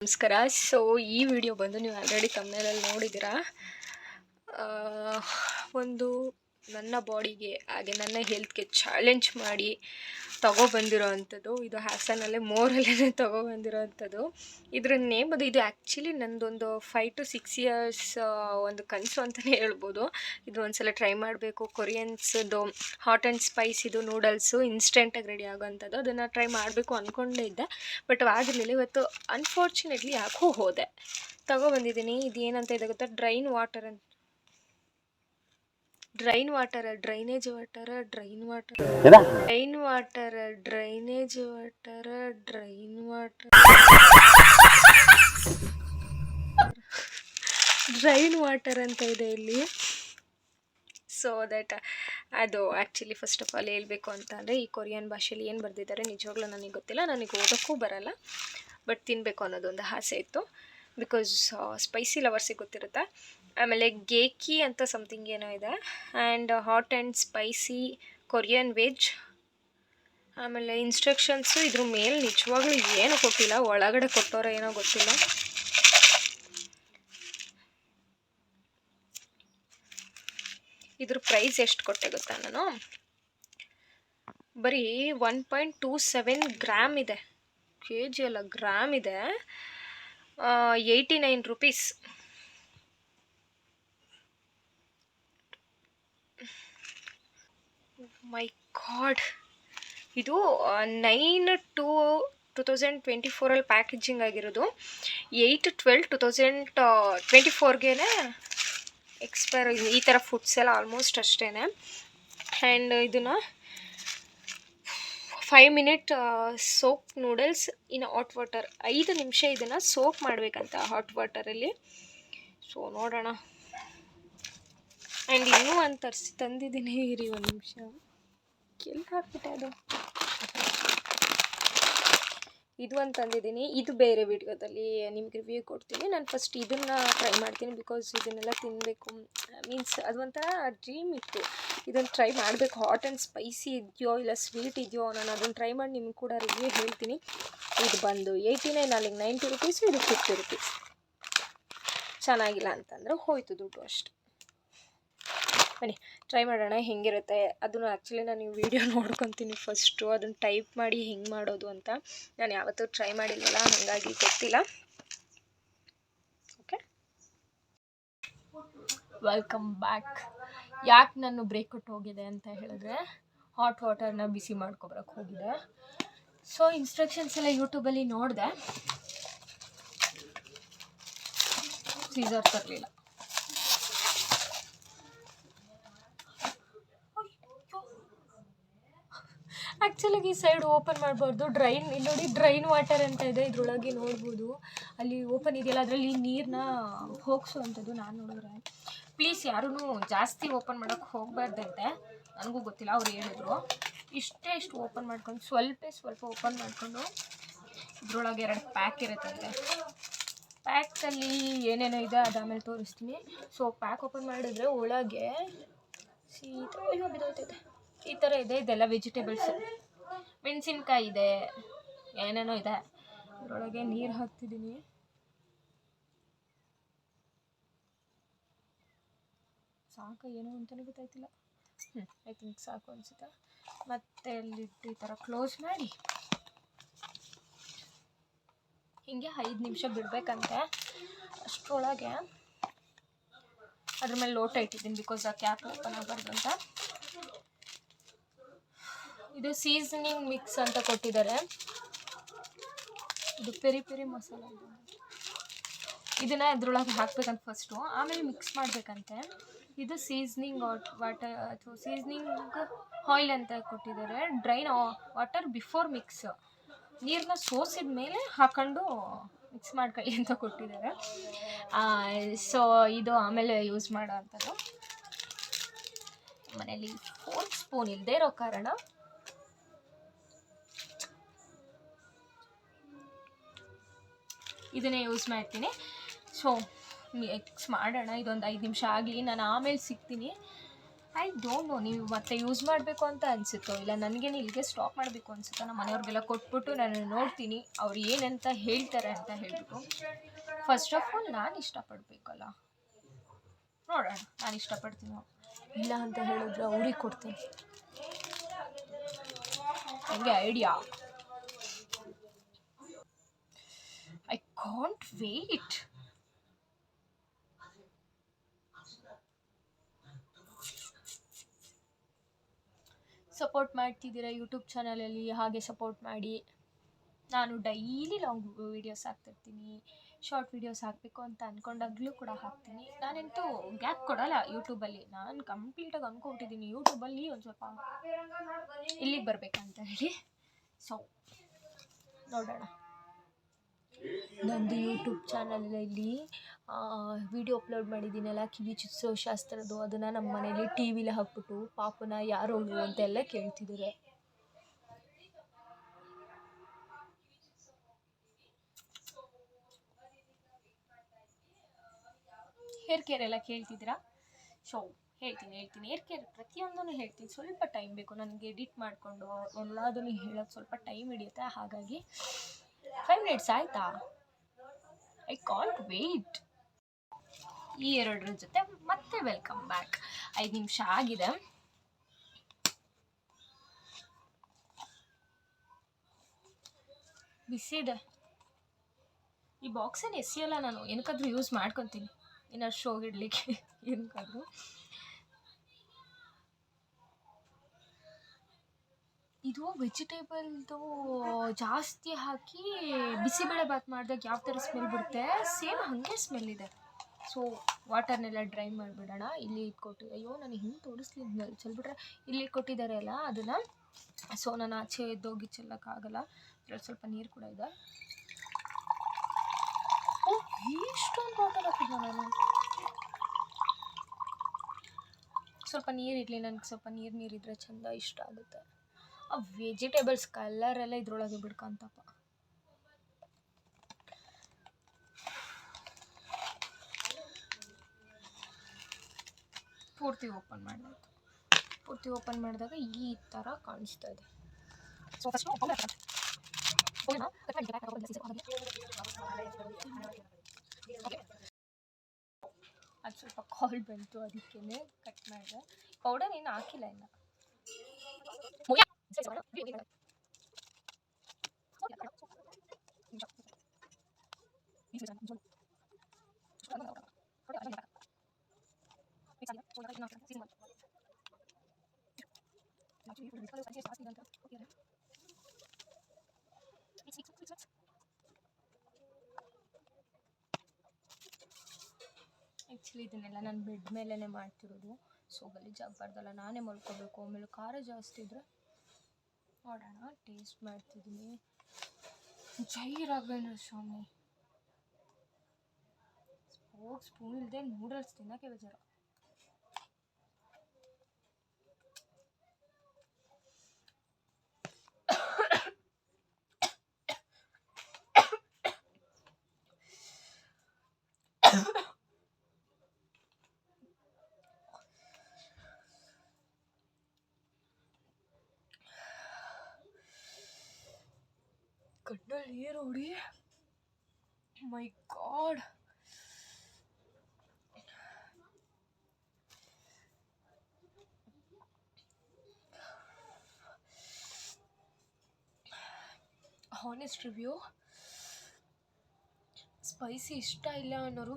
ನಮಸ್ಕಾರ. ಸೊ ಈ ವಿಡಿಯೋ ಬಂದು ನೀವು ಆಲ್ರೆಡಿ ತಮ್ಮನೇಲಲ್ಲಿ ನೋಡಿದ್ದೀರಾ. ಒಂದು ನನ್ನ ಬಾಡಿಗೆ ಹಾಗೆ ನನ್ನ ಹೆಲ್ತ್ಗೆ ಚಾಲೆಂಜ್ ಮಾಡಿ ತಗೊಬಂದಿರೋ ಅಂಥದ್ದು. ಇದು ಹಾಸನಲ್ಲೇ ಮೋರಲ್ಲೇ ತಗೊಬಂದಿರೋ ಅಂಥದ್ದು. ಇದ್ರ ನೇಮ್ ಇದು ಆ್ಯಕ್ಚುಲಿ ನಂದೊಂದು 5 to 6 years ಒಂದು ಕನಸು ಅಂತಲೇ ಹೇಳ್ಬೋದು. ಇದು ಒಂದ್ಸಲ ಟ್ರೈ ಮಾಡಬೇಕು. ಕೊರಿಯನ್ಸ್ದು ಹಾಟ್ ಆ್ಯಂಡ್ ಸ್ಪೈಸಿದು ನೂಡಲ್ಸು ಇನ್ಸ್ಟೆಂಟಾಗಿ ರೆಡಿ ಆಗೋವಂಥದ್ದು. ಅದನ್ನು ಟ್ರೈ ಮಾಡಬೇಕು ಅಂದ್ಕೊಂಡೇ ಇದ್ದೆ, ಬಟ್ ಆಗಿರಲಿಲ್ಲ. ಇವತ್ತು ಅನ್ಫಾರ್ಚುನೇಟ್ಲಿ ಯಾಕೋ ಹೋದೆ, ತಗೊಬಂದಿದ್ದೀನಿ. ಇದು ಏನಂತ ಇದೆ ಗೊತ್ತಾ? ಡ್ರೈನೇಜ್ ವಾಟರ್ ಡ್ರೈನೇಜ್ ವಾಟರ್ ಅಂತ ಇದೆ ಇಲ್ಲಿ. ಸೊ ದಟ್ ಅದು ಆ್ಯಕ್ಚುಲಿ ಫಸ್ಟ್ ಆಫ್ ಆಲ್ ಹೇಳಬೇಕು ಅಂತ ಅಂದರೆ, ಈ ಕೊರಿಯನ್ ಭಾಷೆಯಲ್ಲಿ ಏನು ಬರೆದಿದ್ದಾರೆ ನಿಜವಾಗ್ಲೂ ನನಗೆ ಗೊತ್ತಿಲ್ಲ, ನನಗೆ ಓದೋಕ್ಕೂ ಬರಲ್ಲ. ಬಟ್ ತಿನ್ನಬೇಕು ಅನ್ನೋದೊಂದು ಆಸೆ ಇತ್ತು, ಬಿಕಾಸ್ ಸ್ಪೈಸಿ ಲವರ್ಸಿಗೆ ಗೊತ್ತಿರುತ್ತೆ. ಆಮೇಲೆ ಗೇಕಿ ಅಂತ ಸಮಥಿಂಗ್ ಏನೋ ಇದೆ, and hot and spicy Korean veg. ಆಮೇಲೆ ಇನ್ಸ್ಟ್ರಕ್ಷನ್ಸು ಇದ್ರ ಮೇಲೆ ನಿಜವಾಗ್ಲೂ ಏನು ಕೊಟ್ಟಿಲ್ಲ, ಒಳಗಡೆ ಕೊಟ್ಟೋರೋ ಏನೋ ಗೊತ್ತಿಲ್ಲ. ಇದ್ರ ಪ್ರೈಸ್ ಎಷ್ಟು ಕೊಟ್ಟೆ ಗೊತ್ತಾ ನಾನು? ಬರೀ 1.27 ಗ್ರಾಮ್ ಇದೆ, kg ಅಲ್ಲ ಗ್ರಾಮ್ ಇದೆ. 89 rupees. ಮೈ ಗಾಡ್. ಇದು 9/2/2024 ಪ್ಯಾಕೇಜಿಂಗ್ ಆಗಿರೋದು. 8/12/2024ಗೆ ಎಕ್ಸ್ಪೈರ್. ಈ ಥರ ಫುಡ್ಸ್ ಎಲ್ಲ ಆಲ್ಮೋಸ್ಟ್ ಅಷ್ಟೇ. ಆ್ಯಂಡ್ ಇದನ್ನು 5 minute soap noodles in hot water. 5 ನಿಮಿಷ ಇದನ್ನು ಸೋಪ್ ಮಾಡಬೇಕಂತ ಹಾಟ್ ವಾಟರಲ್ಲಿ. ಸೊ ನೋಡೋಣ. ಆ್ಯಂಡ್ ಇನ್ನೂ ಒಂದು ತಂದಿದ್ದೀನಿ, ಇರಿ ಒಂದು ನಿಮಿಷ, ಎಲ್ಲಿ ಹಾಕ್ಬಿಟ್ಟೆ ಅದು. ಇದು ಒಂದು ತಂದಿದ್ದೀನಿ, ಇದು ಬೇರೆ ವಿಡಿಯೋದಲ್ಲಿ ನಿಮ್ಗೆ ರಿವ್ಯೂ ಕೊಡ್ತೀನಿ. ನಾನು ಫಸ್ಟ್ ಇದನ್ನು ಟ್ರೈ ಮಾಡ್ತೀನಿ, ಬಿಕಾಸ್ ಇದನ್ನೆಲ್ಲ ತಿನ್ನಬೇಕು. ಮೀನ್ಸ್ ಅದು ಒಂಥರ ಡ್ರೀಮ್ ಇತ್ತು, ಇದನ್ನು ಟ್ರೈ ಮಾಡಬೇಕು. ಹಾಟ್ ಆ್ಯಂಡ್ ಸ್ಪೈಸಿ ಇದೆಯೋ ಇಲ್ಲ ಸ್ವೀಟ್ ಇದೆಯೋ, ನಾನು ಅದನ್ನು ಟ್ರೈ ಮಾಡಿ ನಿಮ್ಗೆ ಕೂಡ ರಿವ್ಯೂ ಹೇಳ್ತೀನಿ. ಇದು ಬಂದು 89, ಅಲ್ಲಿಗೆ 90 rupees, ಇದು 50 rupees. ಚೆನ್ನಾಗಿಲ್ಲ ಅಂತಂದರೆ ಹೋಯ್ತು ದುಡ್ಡು ಅಷ್ಟು. ಬನ್ನಿ ಟ್ರೈ ಮಾಡೋಣ ಹೆಂಗಿರುತ್ತೆ. ಅದನ್ನು ಆ್ಯಕ್ಚುಲಿ ನಾನು ಈ ವಿಡಿಯೋ ನೋಡ್ಕೊತೀನಿ ಫಸ್ಟು, ಅದನ್ನು ಟೈಪ್ ಮಾಡಿ ಹೆಂಗೆ ಮಾಡೋದು ಅಂತ. ನಾನು ಯಾವತ್ತೂ ಟ್ರೈ ಮಾಡಿಲ್ಲಲ್ಲ, ಹಾಗಾಗಿ ಗೊತ್ತಿಲ್ಲ. Okay, welcome back. ಯಾಕೆ ನಾನು ಬ್ರೇಕ್ ಕೊಟ್ಟು ಹೋಗಿದೆ ಅಂತ ಹೇಳಿದ್ರೆ, ಹಾಟ್ ವಾಟರ್ನ ಬಿಸಿ ಮಾಡ್ಕೊಬರಕ್ಕೆ ಹೋಗಿದೆ. ಸೊ ಇನ್ಸ್ಟ್ರಕ್ಷನ್ಸ್ ಎಲ್ಲ ಯೂಟ್ಯೂಬಲ್ಲಿ ನೋಡಿದೆ, ಸೀಸರ್ ತರಲಿಲ್ಲ. ಆ್ಯಕ್ಚುಲಾಗಿ ಈ ಸೈಡ್ ಓಪನ್ ಮಾಡಬಾರ್ದು. ಇಲ್ಲಿ ನೋಡಿ ಡ್ರೈನ್ ವಾಟರ್ ಅಂತ ಇದೆ, ಇದ್ರೊಳಗೆ ನೋಡ್ಬೋದು. ಅಲ್ಲಿ ಓಪನ್ ಇದೆಯಲ್ಲ, ಅದರಲ್ಲಿ ನೀರನ್ನ ಹೋಗಿಸುವಂಥದ್ದು. ನಾನು ನೋಡಿದ್ರೆ ಪ್ಲೀಸ್ ಯಾರೂ ಜಾಸ್ತಿ ಓಪನ್ ಮಾಡೋಕ್ಕೆ ಹೋಗಬಾರ್ದಂತೆ. ನನಗೂ ಗೊತ್ತಿಲ್ಲ, ಅವ್ರು ಹೇಳಿದ್ರು. ಇಷ್ಟು ಓಪನ್ ಮಾಡ್ಕೊಂಡು ಸ್ವಲ್ಪ ಓಪನ್ ಮಾಡಿಕೊಂಡು, ಇದ್ರೊಳಗೆ 2 ಪ್ಯಾಕ್ ಇರುತ್ತಂತೆ. ಪ್ಯಾಕಲ್ಲಿ ಏನೇನೋ ಇದೆ, ಅದಾದಮೇಲೆ ತೋರಿಸ್ತೀನಿ. ಸೊ ಪ್ಯಾಕ್ ಓಪನ್ ಮಾಡಿದ್ರೆ ಒಳಗೆ ಬಿದ್ದೋಗ್ತೈತೆ, ಈ ಥರ ಇದೆ. ಇದೆಲ್ಲ ವೆಜಿಟೇಬಲ್ಸು, ಮೆಣಸಿನ್ಕಾಯಿ ಇದೆ, ಏನೇನೋ ಇದೆ. ಇದರೊಳಗೆ ನೀರು ಹಾಕ್ತಿದ್ದೀನಿ. ಸಾಕು ಏನೋ ಅಂತಲೇ ಗೊತ್ತಾಯ್ತಿಲ್ಲ. ಐ ಥಿಂಕ್ ಸಾಕು ಅನಿಸುತ್ತೆ. ಮತ್ತು ಅಲ್ಲಿಟ್ಟು ಈ ಥರ ಕ್ಲೋಸ್ ಮಾಡಿ ಹೀಗೆ 5 ನಿಮಿಷ ಬಿಡಬೇಕಂತೆ. ಅಷ್ಟರೊಳಗೆ ಅದ್ರ ಮೇಲೆ ಲೋಟ ಇಟ್ಟಿದ್ದೀನಿ, ಬಿಕಾಸ್ ಆ ಕ್ಯಾಪ್ ಓಪನ್ ಆಗಬಾರ್ದು ಅಂತ. ಇದು ಸೀಸನಿಂಗ್ ಮಿಕ್ಸ್ ಅಂತ ಕೊಟ್ಟಿದ್ದಾರೆ. ಇದು ಪೆರಿ ಮಸಾಲ. ಇದನ್ನು ಇದ್ರೊಳಗೆ ಹಾಕ್ಬೇಕಂತ ಫಸ್ಟು, ಆಮೇಲೆ ಮಿಕ್ಸ್ ಮಾಡಬೇಕಂತೆ. ಇದು ಸೀಸನಿಂಗ್ ವಾಟರ್ ಅಥವಾ ಸೀಸನಿಂಗ್ ಆಯಿಲ್ ಅಂತ ಕೊಟ್ಟಿದ್ದಾರೆ. ಡ್ರೈನ್ ವಾಟರ್ ಬಿಫೋರ್ ಮಿಕ್ಸ್, ನೀರನ್ನ ಸೋಸಿದ ಮೇಲೆ ಹಾಕೊಂಡು ಮಿಕ್ಸ್ ಮಾಡ್ಕೊಳ್ಳಿ ಅಂತ ಕೊಟ್ಟಿದ್ದಾರೆ. ಸೊ ಇದು ಆಮೇಲೆ ಯೂಸ್ ಮಾಡೋ ಅಂಥದ್ದು. ಮನೇಲಿ 4 ಸ್ಪೂನ್ ಇಲ್ಲದೆ ಇರೋ ಕಾರಣ ಇದನ್ನೇ ಯೂಸ್ ಮಾಡ್ತೀನಿ. ಸೊ ಮಿಕ್ಸ್ ಮಾಡೋಣ, ಇದೊಂದು 5 ನಿಮಿಷ ಆಗಲಿ, ನಾನು ಆಮೇಲೆ ಸಿಗ್ತೀನಿ. ಐ ಡೋಂಟ್ ನೋ, ನೀವು ಮತ್ತೆ ಯೂಸ್ ಮಾಡಬೇಕು ಅಂತ ಅನಿಸುತ್ತೋ ಇಲ್ಲ ನನಗೇನು ಇಲ್ಲಿಗೆ ಸ್ಟಾಪ್ ಮಾಡಬೇಕು ಅನಿಸುತ್ತೋ, ನಮ್ಮ ಮನೆಯವ್ರಿಗೆಲ್ಲ ಕೊಟ್ಬಿಟ್ಟು ನಾನು ನೋಡ್ತೀನಿ ಅವ್ರು ಏನಂತ ಹೇಳ್ತಾರೆ ಅಂತ ಹೇಳ್ಬಿಟ್ಟು. ಫಸ್ಟ್ ಆಫ್ ಆಲ್ ನಾನು ಇಷ್ಟಪಡಬೇಕಲ್ಲ, ನೋಡೋಣ ನಾನು ಇಷ್ಟಪಡ್ತೀನಿ. ಇಲ್ಲ ಅಂತ ಹೇಳಿದ್ರೆ ಅವ್ರಿಗೆ ಕೊಡ್ತೀನಿ. ನನಗೆ idea, I can't wait. Support ಮಾಡ್ತಿದ್ದೀರಾ ಯೂಟ್ಯೂಬ್ ಚಾನಲಲ್ಲಿ, ಹಾಗೆ ಸಪೋರ್ಟ್ ಮಾಡಿ. ನಾನು ಡೈಲಿ ಲಾಂಗ್ ವೀಡಿಯೋಸ್ ಹಾಕ್ತಿರ್ತೀನಿ, ಶಾರ್ಟ್ ವೀಡಿಯೋಸ್ ಹಾಕಬೇಕು ಅಂತ ಅಂದ್ಕೊಂಡಾಗಲೂ ಕೂಡ ಹಾಕ್ತೀನಿ. ನಾನಂತೂ ಗ್ಯಾಪ್ ಕೊಡೋಲ್ಲ ಯೂಟ್ಯೂಬಲ್ಲಿ. ನಾನು ಕಂಪ್ಲೀಟಾಗಿ ಅಂದ್ಕೊಬಿಟ್ಟಿದ್ದೀನಿ ಯೂಟ್ಯೂಬಲ್ಲಿ ಒಂದು ಸ್ವಲ್ಪ ಇಲ್ಲಿಗೆ ಬರಬೇಕಂತ ಹೇಳಿ. ಸೊ ನೋಡೋಣ. ನಂದು ಯೂಟ್ಯೂಬ್ ಚಾನಲಲ್ಲಿ ವಿಡಿಯೋ ಅಪ್ಲೋಡ್ ಮಾಡಿದ್ದೀನಲ್ಲ ಕಿವಿ ಚುಚ್ಚೋ ಶಾಸ್ತ್ರದ್ದು, ಅದನ್ನು ನಮ್ಮ ಮನೇಲಿ ಟಿ ವಿಲಿ ಹಾಕ್ಬಿಟ್ಟು ಪಾಪನ ಯಾರು ಅಂತೆಲ್ಲ ಕೇಳ್ತಿದ್ದಾರೆ. ಹೇರ್ ಕೇರ್ ಎಲ್ಲ ಕೇಳ್ತಿದ್ದೀರಾ? ಸೊ ಹೇಳ್ತೀನಿ ಹೇರ್ ಕೇರ್ ಪ್ರತಿಯೊಂದೂ ಹೇಳ್ತೀನಿ. ಸ್ವಲ್ಪ ಟೈಮ್ ಬೇಕು ನನಗೆ ಎಡಿಟ್ ಮಾಡಿಕೊಂಡು ಎಲ್ಲದನ್ನು ಹೇಳೋಕ್ಕೆ ಸ್ವಲ್ಪ ಟೈಮ್ ಹಿಡಿಯುತ್ತೆ. ಹಾಗಾಗಿ 5 minutes ಆಯಿತಾ? I can't wait. ಈ ಎರಡರ ಜೊತೆ ಮತ್ತೆ ವೆಲ್ಕಮ್ ಬ್ಯಾಕ್. 5 ನಿಮಿಷ ಆಗಿದೆ. ಬಿಸಿ ಇದೆ. ಈ ಬಾಕ್ಸನ್ನು ಎಸೆಯಲ್ಲ ನಾನು, ಏನಕ್ಕಾದ್ರೂ ಯೂಸ್ ಮಾಡ್ಕೊತೀನಿ, ಏನಾದ್ರು ಶೋಗಿಡ್ಲಿಕ್ಕೆ ಏನಕ್ಕಾದ್ರೂ. ಇದು ವೆಜಿಟೇಬಲ್ದು ಜಾಸ್ತಿ ಹಾಕಿ ಬಿಸಿಬೇಳೆ ಬಾತ್ ಮಾಡಿದಾಗ ಯಾವ ಥರ ಸ್ಮೆಲ್ ಬರುತ್ತೆ, ಸೇಮ್ ಹಾಗೆ ಸ್ಮೆಲ್ ಇದೆ. ಸೊ ವಾಟರ್ನೆಲ್ಲ ಡ್ರೈ ಮಾಡಿಬಿಡೋಣ. ಇಲ್ಲಿ ಇಟ್ಕೊಟ್ಟು, ಅಯ್ಯೋ ನಾನು ಹಿಂಗೆ ತೋರಿಸ್ಲಿಲ್ಲ, ಚೆಲ್ಬಿಟ್ರೆ ಇಲ್ಲಿ ಕೊಟ್ಟಿದ್ದಾರೆ ಅಲ್ಲ ಅದನ್ನು. ಸೊ ನಾನು ಆಚೆ ಎದ್ದೋಗಿ ಚೆಲ್ಲಕ್ಕಾಗಲ್ಲ, ಇದ್ರಲ್ಲಿ ಸ್ವಲ್ಪ ನೀರು ಕೂಡ ಇದೆ. ಓ, ಇಷ್ಟೊಂದು ವಾಟರ್ ಹಾಕಿದ್ದೆ ನಾನು. ಸ್ವಲ್ಪ ನೀರಿರಲಿ, ನನಗೆ ಸ್ವಲ್ಪ ನೀರಿದ್ರೆ ಚೆಂದ ಇಷ್ಟ ಆಗುತ್ತೆ. ಆ ವೆಜಿಟೇಬಲ್ಸ್ ಕಲರೆಲ್ಲ ಇದ್ರೊಳಗೆ ಬಿಡ್ಕೊಂತಪ್ಪ. ಪೂರ್ತಿ ಓಪನ್ ಮಾಡಿದಾಗ ಈ ಥರ ಕಾಣಿಸ್ತಾ ಇದೆ. ಸೊ ಫಸ್ಟ್ ಅದು ಸ್ವಲ್ಪ ಕಾಲ್ ಬಂತು, ಅದಕ್ಕೆ ಕಟ್ ಮಾಡಿದೆ. ಪೌಡರ್ ಏನು ಹಾಕಿಲ್ಲ ಇನ್ನು. ಆ್ಯಕ್ಚುಲಿ ಇದನ್ನೆಲ್ಲ ನಾನು ಬೆಡ್ ಮೇಲೇ ಮಾಡ್ತಿರೋದು. ಸೊ ಗಲೀಜಾಗಬಾರ್ದಲ್ಲ, ನಾನೇ ಮಲ್ಕೋಬೇಕು. ಆಮೇಲೆ ಖಾರ ಜಾಸ್ತಿ ಇದ್ದರೆ ನೋಡೋಣ. ಟೇಸ್ಟ್ ಮಾಡ್ತಿದ್ದೀನಿ. ಜೈ ರಾಘವೇಂದ್ರ ಸ್ವಾಮಿ. ಸ್ಪೂನ್ ಇಲ್ಲದೆ ನೂಡಲ್ಸ್ ತಿನ್ನೋಕ್ಕೆ ಬೇಜಾರು. ಕಣ್ಣಲ್ಲಿ ನೀರು ಹೊಡಿ. ಮೈ ಗಾಡ್. ಹಾನೆಸ್ಟ್ ರಿವ್ಯೂ, ಸ್ಪೈಸಿ ಇಷ್ಟ ಇಲ್ಲ ಅನ್ನೋರು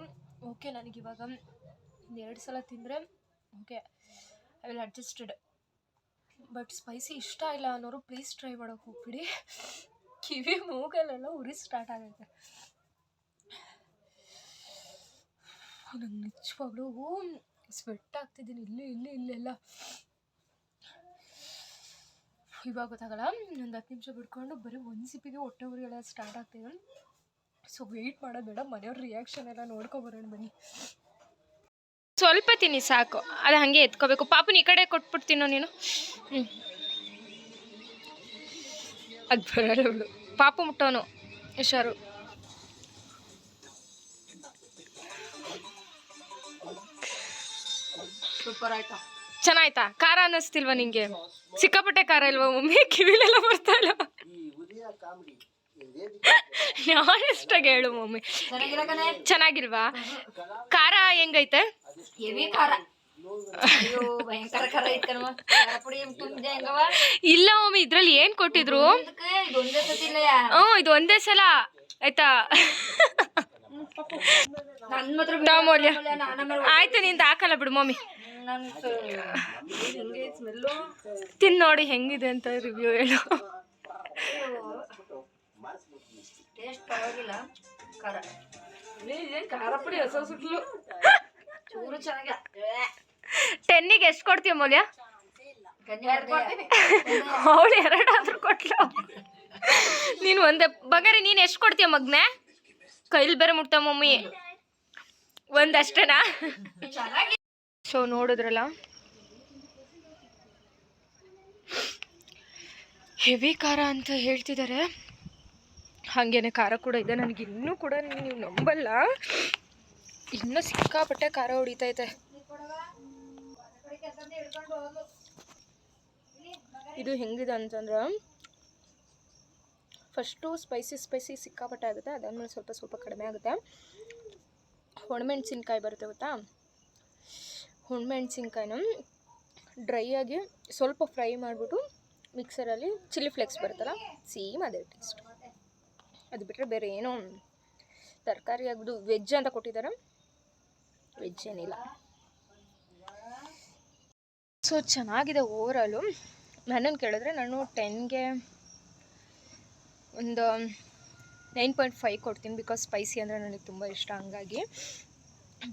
ಓಕೆ, ನನಗಿವಾಗ 2 ಸಲ ತಿಂದರೆ okay, I will adjusted. But spicy ಇಷ್ಟ ಇಲ್ಲ ಅನ್ನೋರು ಪ್ಲೀಸ್ ಟ್ರೈ ಮಾಡೋಕ್ಕೆ ಹೋಗ್ಬಿಡಿ. ಕಿವಿ ಮೂಗಲ್ಲೆಲ್ಲ ಉರಿ ಸ್ಟಾರ್ಟ್ ಆಗುತ್ತೆ. ನಂಗೆ ನಿಜವಾಗ್ಲೂ ಸ್ವೆಟ್ ಆಗ್ತಿದ್ದೀನಿ ಇಲ್ಲೆಲ್ಲ. ಇವಾಗ ಗೊತ್ತಾಗಲ್ಲ. ಒಂದು 10 ನಿಮಿಷ ಬಿಟ್ಕೊಂಡು ಬರೀ 1 ಸಿಪ್ಪಿಗೆ ಹೊಟ್ಟೆ ಉರಿಯೆಲ್ಲ ಸ್ಟಾರ್ಟ್ ಆಗ್ತಿದೆ. ಸೊ ವೆಯ್ಟ್ ಮಾಡೋದು ಬೇಡ, ಮನೆಯವ್ರ ರಿಯಾಕ್ಷನ್ ಎಲ್ಲ ನೋಡ್ಕೊಬರೋಣ ಬನ್ನಿ. ಸ್ವಲ್ಪ ತಿನ್ನಿ ಸಾಕು, ಅದು ಹಾಗೆ ಎತ್ಕೋಬೇಕು. ಪಾಪುನ ಈ ಕಡೆ ಕೊಟ್ಬಿಡ್ತೀನೋ ನೀನು. ಅದು ಬರಲ್ಲ ಬಿಡು, ಪಾಪು ಮುಟ್ಟೋನು ಹುಷಾರು. ಸೂಪರ್ ಆಯ್ತಾ? ಚೆನ್ನಾಯ್ತಾ? ಖಾರ ಅನ್ನಿಸ್ತಿಲ್ವಾ ನಿಂಗೆ? ಸಿಕ್ಕಾಪಟ್ಟೆ ಖಾರ ಇಲ್ವಾ ಮಮ್ಮಿ? ಕಿವಿಲೆಲ್ಲ ಬರ್ತಾ ಇಲ್ಲ. ನಾನೆಷ್ಟಾಗಿ ಹೇಳು ಮಮ್ಮಿ. ಚೆನ್ನಾಗಿಲ್ವಾ? ಖಾರ ಹೆಂಗೈತೆ? ಇಲ್ಲ ಮಮ್ಮಿ, ಇದ್ರಲ್ಲಿ ಏನ್ ಕೊಟ್ಟಿದ್ರು? ಇದು ಒಂದೇ ಸಲ ಆಯ್ತಾ? ಆಯ್ತು, ನಿಂದ ಹಾಕಲ್ಲ ಬಿಡು ಮಮ್ಮಿ. ತಿನ್ ನೋಡಿ ಹೆಂಗಿದೆ ಅಂತ ರಿವ್ಯೂ ಹೇಳು. ಟೆನ್ನಿಗೆ ಎಷ್ಟು ಕೊಡ್ತೀಯ ಮೌಲ್ಯ? ಅವಳು 2 ಆದ್ರೂ ಕೊಟ್ಲು. ನೀನು ಒಂದೇ ಬಗರಿ. ನೀನು ಎಷ್ಟು ಕೊಡ್ತೀಯ ಮಗ್ನೆ? ಕೈಲಿ ಬೇರೆ ಮುಟ್ಟ ಮಮ್ಮಿ. ಒಂದಷ್ಟೇನಾ? ಸೊ ನೋಡಿದ್ರಲ್ಲ, ಹೆವಿ ಖಾರ ಅಂತ ಹೇಳ್ತಿದ್ದಾರೆ. ಹಾಗೇನೆ ಖಾರ ಕೂಡ ಇದೆ. ನನಗೆ ಇನ್ನೂ ಕೂಡ ನೀವು ನಂಬಲ್ಲ, ಇನ್ನೂ ಸಿಕ್ಕಾಪಟ್ಟೆ ಖಾರ ಹೊಡಿತೈತೆ. ಇದು ಹೆಂಗಿದೆ ಅಂತಂದ್ರೆ, ಫಸ್ಟು ಸ್ಪೈಸಿ ಸಿಕ್ಕಾಪಟ್ಟೆ ಆಗುತ್ತೆ, ಅದಾದ್ಮೇಲೆ ಸ್ವಲ್ಪ ಕಡಿಮೆ ಆಗುತ್ತೆ. ಒಣಮೆಣ್ಸಿನ್ಕಾಯಿ ಬರುತ್ತೆ ಗೊತ್ತಾ? ಒಣಮೆಣ್ಸಿನ್ಕಾಯಿನ ಡ್ರೈ ಆಗಿ ಸ್ವಲ್ಪ ಫ್ರೈ ಮಾಡಿಬಿಟ್ಟು ಮಿಕ್ಸರಲ್ಲಿ ಚಿಲ್ಲಿ ಫ್ಲೇಕ್ಸ್ ಬರುತ್ತಲ್ಲ, ಸೇಮ್ ಅದೇ ಟೇಸ್ಟ್. ಅದು ಬಿಟ್ಟರೆ ಬೇರೆ ಏನೋ ತರಕಾರಿ ಆಗೋದು ವೆಜ್ ಅಂತ ಕೊಟ್ಟಿದ್ದಾರೆ, ವೆಜ್ ಏನಿಲ್ಲ. ಸೊ ಚೆನ್ನಾಗಿದೆ ಓವರಾಲು. ನನ್ನನ್ನು ಕೇಳಿದ್ರೆ ನಾನು 10ಗೆ ಒಂದು 9.5 ಕೊಡ್ತೀನಿ. ಬಿಕಾಸ್ ಸ್ಪೈಸಿ ಅಂದರೆ ನನಗೆ ತುಂಬ ಇಷ್ಟ. ಹಂಗಾಗಿ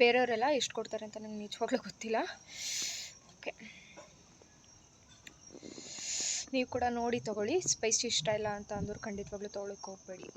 ಬೇರೆಯವರೆಲ್ಲ ಎಷ್ಟು ಕೊಡ್ತಾರೆ ಅಂತ ನನಗೆ ನಿಜವಾಗ್ಲೂ ಗೊತ್ತಿಲ್ಲ. ಓಕೆ, ನೀವು ಕೂಡ ನೋಡಿ ತೊಗೊಳ್ಳಿ. ಸ್ಪೈಸಿ ಇಷ್ಟ ಇಲ್ಲ ಅಂತ ಅಂದರೂ ಖಂಡಿತವಾಗ್ಲೂ ತೊಗೊಳಕ್ಕೆ ಹೋಗಬೇಡಿ.